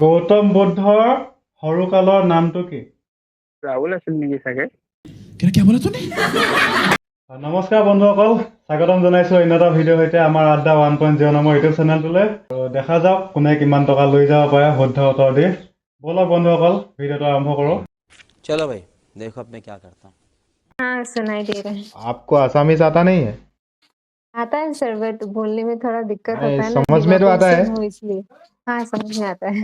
গৌতম বুদ্ধৰ সৰুকালৰ নামটো কি? ৰাহুল আছিল নেকি চাগে? নমস্কাৰ বন্ধুসকল, স্বাগতম জনাইছোঁ অন্য এটা ভিডিঅ' সৈতে আমাৰ আড্ডা 1.0 নামৰ ইউটিউব চেনেলটোলৈ। আৰু দেখা যাওক কোনে কিমান টকা লৈ যাব পাৰে শুদ্ধ উত্তৰ দি। ব'লক বন্ধুসকল ভিডিঅ'টো আৰম্ভ কৰোঁ। चलो भाई देखो अब मैं क्या करता हूँ। हाँ सुनाई दे रहा है। आपको आसामीज आता नहीं है? आता है सर, बट बोलने में थोड़ा दिक्कत नहीं, होता है ना, समझ में तो आता है। हो इसलिए। हाँ समझ में आता है।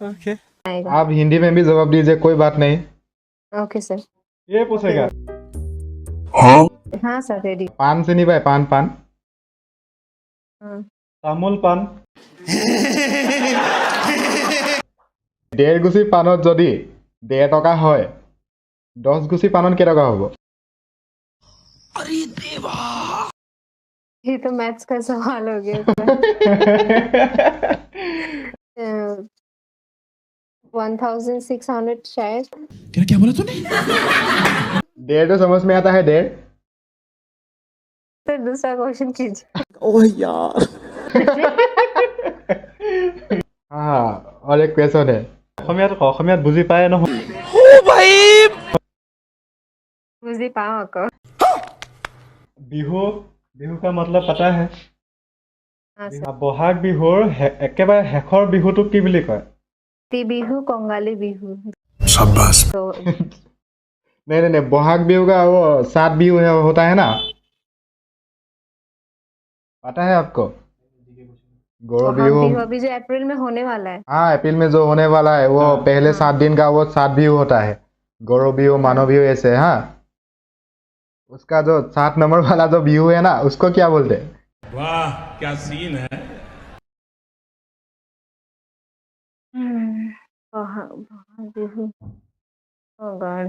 ओके आएगा। आप हिंदी में भी जवाब दीजिए, कोई बात नहीं। Okay sir. ये पूछेगा हाँ सर रेडी। पान से नहीं भाई, पान पान हाँ তামোল পাণ। 1.5 গুছি পানত যদি 1.5 টকা হয়, 10 গুছি পানত কেই টকা হ'ব? ये तो मैथ्स का सवाल हो गया। 1600 शायद। 1.5 तो समझ में आता है 1.5? सर दूसरा क्वेश्चन कीजिए। हाँ, और एक क्वेश्चन है। অসমীয়াত বুজি পায় নহয়। मुझे पाओ को। বিহু বিহু का मतलब पता है? हाँ सर। বহাগ বিহুৰ একেবাৰে শেষৰ বিহুটোক কি বুলি কয়? ती बिहू कोंगाली बिहू। तो नहीं, बहाग बिहू का वो 7 बिहू होता है ना, पता है आपको? गौरव बहाग बिहू। बिहू अभी जो अप्रैल में होने वाला है। हाँ, अप्रैल में जो होने वाला है वो पहले 7 दिन का वो 7 बिहू होता है। गौरव बिहू, मानव बिहू ऐसे। हाँ, उसका जो 7 नंबर वाला जो बिहू है ना, उसको क्या बोलते हैं? वाह क्या सीन है। बहाग बिहू। Oh God।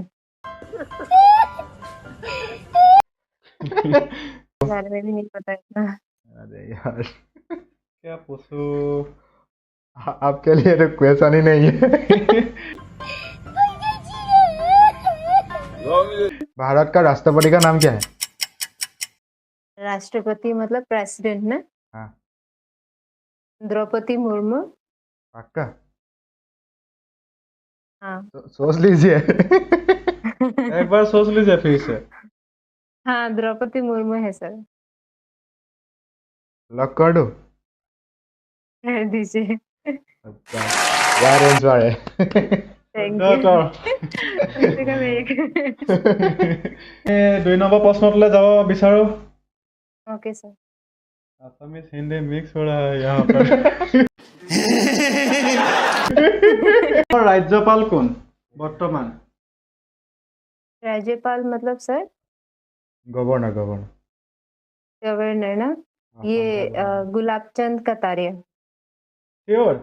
बारे में भी नहीं पता इतना। अरे यार, क्या पूछूं? आपके लिए तो क्वेश्चन ही नहीं है। भारत का राष्ट्रपति का नाम क्या है? राष्ट्रपति मतलब प्रेसिडेंट ना? हाँ। द्रौपदी मुर्मू। पक्का? हाँ। सोच लीजिए। एक बार सोच लीजिए फिर से। हाँ द्रौपदी मुर्मू है सर। लॉक कर दो। कर दीजिए। अच्छा, यार आंसर है। थैंक तो यू। कम से कम एक। 2 নম্বৰ প্ৰশ্নটোলৈ যাব বিচাৰোঁ। Okay sir. Assamese Hindi mix हो रहा है यहाँ पर। राज्यपाल কোন বৰ্তমান? राज्यपाल मतलब सर गवर्नर। गवर्नर ना? ये गुलाब चंद कटारिया। Sure?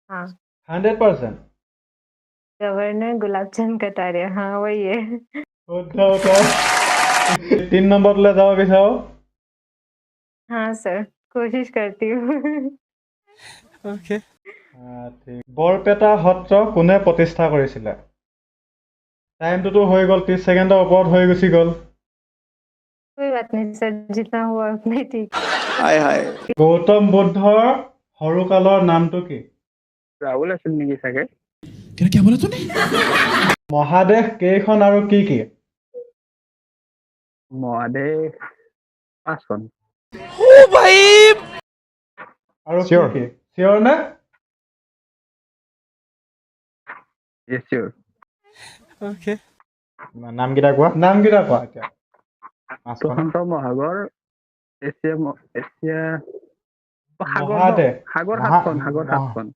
हाँ 100%? गवर्नर गुलाब चंद कटारिया, हाँ वही है। 3 নম্বৰটোলৈ যাব বিচাৰোঁ। हाँ सर कोशिश करती हूँ। ओके ঠিক। বৰপেটা সত্ৰ কোনে প্ৰতিষ্ঠা কৰিছিলে? টাইমটোতো হৈ গ'ল, 30 ছেকেণ্ডৰ ওপৰত হৈ গুচি গ'ল। कोई बात नहीं सर, जितना हुआ उतना ही ठीक। গৌতম বুদ্ধৰ সৰুকালৰ নামটো কি? ৰাহুল আছিল নেকি চাগে? মহাদেশ কেইখন আৰু কি কি? মহাদেশ 5খন। আৰু কি Sure. কি? চিয়ৰ নে? Yes, sure. ओके नाम किता कोৱা? নামকেইটা কোৱা এতিয়া। প্ৰশান্ত মহাসাগৰ, এছিয়া সাগৰ মহাদেশ। সাগৰ মহা- 7খন, সাগৰ 7খন।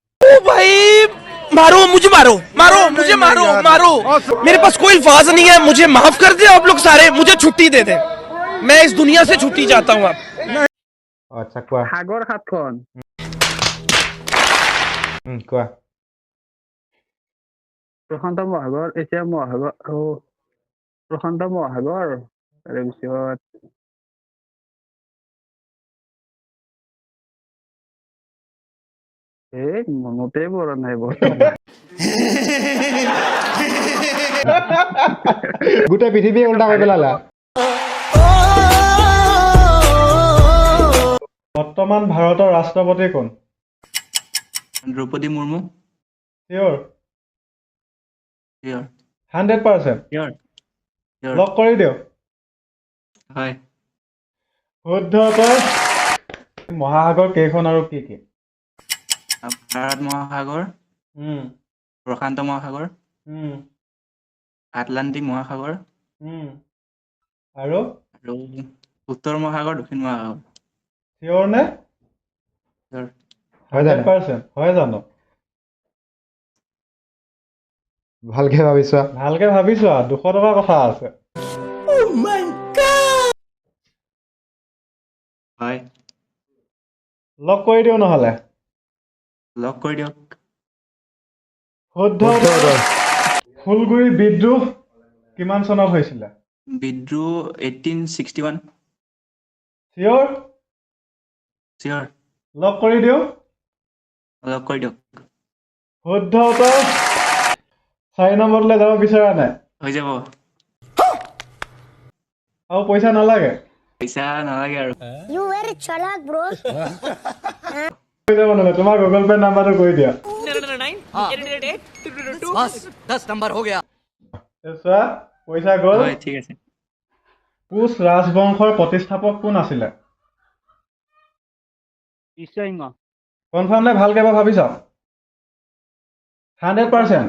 मारो मुझे मारो मेरे पास कोई अल्फाज नहीं है। मुझे माफ कर दे आप लोग सारे, मुझे छुट्टी दे दे। मैं इस दुनिया से छुट्टी चाहता हूँ आप। আচ্ছা কোৱা। সাগৰ 7খন। কোৱা। প্ৰশান্ত মহাসাগৰ, এছিয়া মহাসাগৰ, প্ৰশান্ত মহাসাগৰ, তাৰপিছত মনতে পৰা নাই বৰ্তমান। গোটেই পৃথিৱী উল্টা কৰি পেলালা। বৰ্তমান ভাৰতৰ ৰাষ্ট্ৰপতি কোন? দ্ৰৌপদী মুৰ্মু। চিয়ৰ শিওৰ 100%? শিওৰ শিওৰ লক কৰি দিওঁ। হয়। শুদ্ধ উত্তৰ। মহাসাগৰ কেইখন আৰু কি কি? ভাৰত মহাসাগৰ, উম, প্ৰশান্ত মহাসাগৰ, উম, আটলান্টিক মহাসাগৰ উম। আৰু আৰু উত্তৰ মহাসাগৰ, দক্ষিণ মহাসাগৰ। চিয়ৰ নে? শিওৰ। হয় জানো? 100%? হয় জানো? ভালকে ভাবিছোৱা। ভালকে ভাবিছো আৰু 200 টকাৰ কথা আছে। হয়। লক কৰি দিওঁ নহ'লে। লক কৰি দিয়ক। শুদ্ধ শুদ্ধ উত্তৰ। উত্তৰ। ফুলগুৰি বিদ্ৰোহ কিমান চনত হৈছিলে? বিদ্ৰোহ 1861। চিয়ৰ? শিওৰ। লক কৰি দিওঁ। লক কৰি দিয়ক। শুদ্ধ উত্তৰ। 4 নম্বৰলৈ যাব বিচৰা নাই? হৈ যাব। আৰু পইচা নালাগে? পইচা নালাগে আৰু। হৈ যাব নহ'লে তোমাৰ গুগল পে' নাম্বাৰটো কৰি দিয়া। এই চোৱা পইচা গ'ল। হয় ঠিক আছে। কোচ ৰাজবংশৰ প্ৰতিষ্ঠাপক কোন আছিলে? বিশ্বসিংহ। কনফাৰ্ম নে ভালকে এবাৰ ভাবি চাওক। 100%?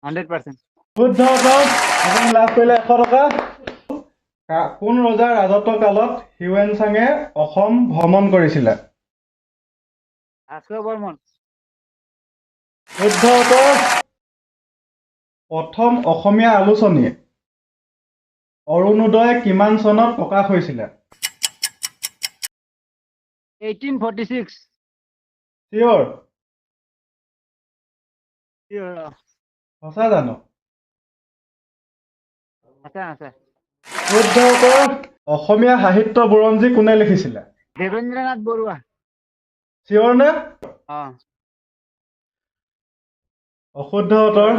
100%। শুদ্ধ উত্তৰ। আপুনি লাভ কৰিলে 100 টকা। কোন ৰজাৰ ৰাজত্ব কালত হিউৱেন চাঙে অসম ভ্ৰমণ কৰিছিলে? আশোক বৰ্মন। শুদ্ধ উত্তৰ। প্ৰথম অসমীয়া আলোচনী অৰুণোদয় কিমান চনত প্ৰকাশ হৈছিলে? 1846। চিয়ৰ? শিওৰ। সঁচা জানো? আছে আছে। শুদ্ধ উত্তৰ। অসমীয়া সাহিত্য বুৰঞ্জী কোনে লিখিছিলে? দেৱেন্দ্ৰনাথ বৰুৱা। চিয়ৰ নে? অ। অশুদ্ধ উত্তৰ।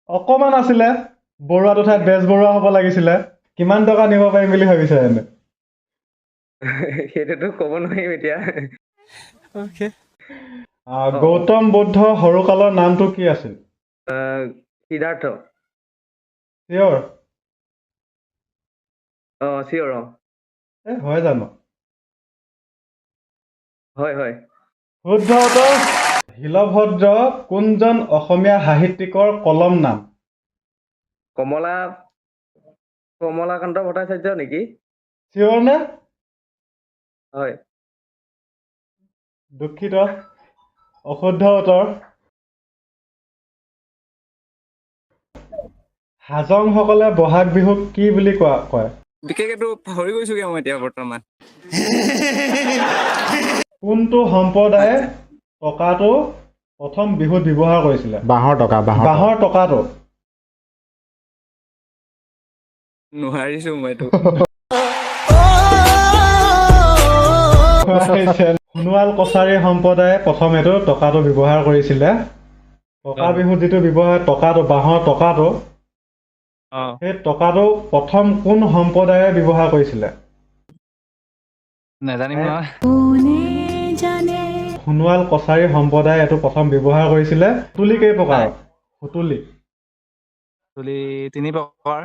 অকমান আছিলে। বৰুৱাটো ঠাইত বেজবৰুৱা হ'ব লাগিছিলে। কিমান টকা নিব পাৰিম বুলি ভাবিছে এনে? সেইটোতো ক'ব নোৱাৰিম এতিয়া। Okay. গৌতম বুদ্ধ সৰুকালৰ নামটো কি আছিল? সিদ্ধাৰ্থ। চিয়ৰ? চিয়ৰ। হয় জানো? হয় হয়। শুদ্ধ উত্তৰ। শিলভদ্ৰ কোনজন অসমীয়া সাহিত্যিকৰ কলম নাম? কমলাকান্ত ভট্টাচাৰ্য নেকি? চিয়ৰ নে? হয়। দুখিত। অশুদ্ধ উত্তৰ। হাজংসকলে বহাগ বিহুক কি বুলি কয়? বিশেষটো পাহৰি গৈছোগে মই এতিয়া বৰ্তমান। কোনটো সম্প্ৰদায়ে টকাটো প্ৰথম বিহুত ব্যৱহাৰ কৰিছিলে? বাঁহৰ টকা। বাঁহৰ টকাটো। নোৱাৰিছো মই এইটো। সোণোৱাল কছাৰী সম্প্ৰদায়ে প্ৰথম এইটো টকাটো ব্যৱহাৰ কৰিছিলে। টকা বিহুত যিটো ব্যৱহাৰ টকাটো বাঁহৰ টকাটো, সেই টকাটো প্ৰথম কোন সম্প্ৰদায়ে ব্যৱহাৰ কৰিছিলে? নাজানিম নহয়। সোণোৱাল কছাৰী সম্প্ৰদায়ে এইটো প্ৰথম ব্যৱহাৰ কৰিছিলে। সুতুলি কেই প্ৰকাৰ? সুতুলি তুলি 3 প্ৰকাৰ।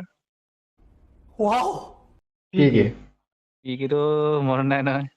কি কি? কিটো মনত নাই নহয়।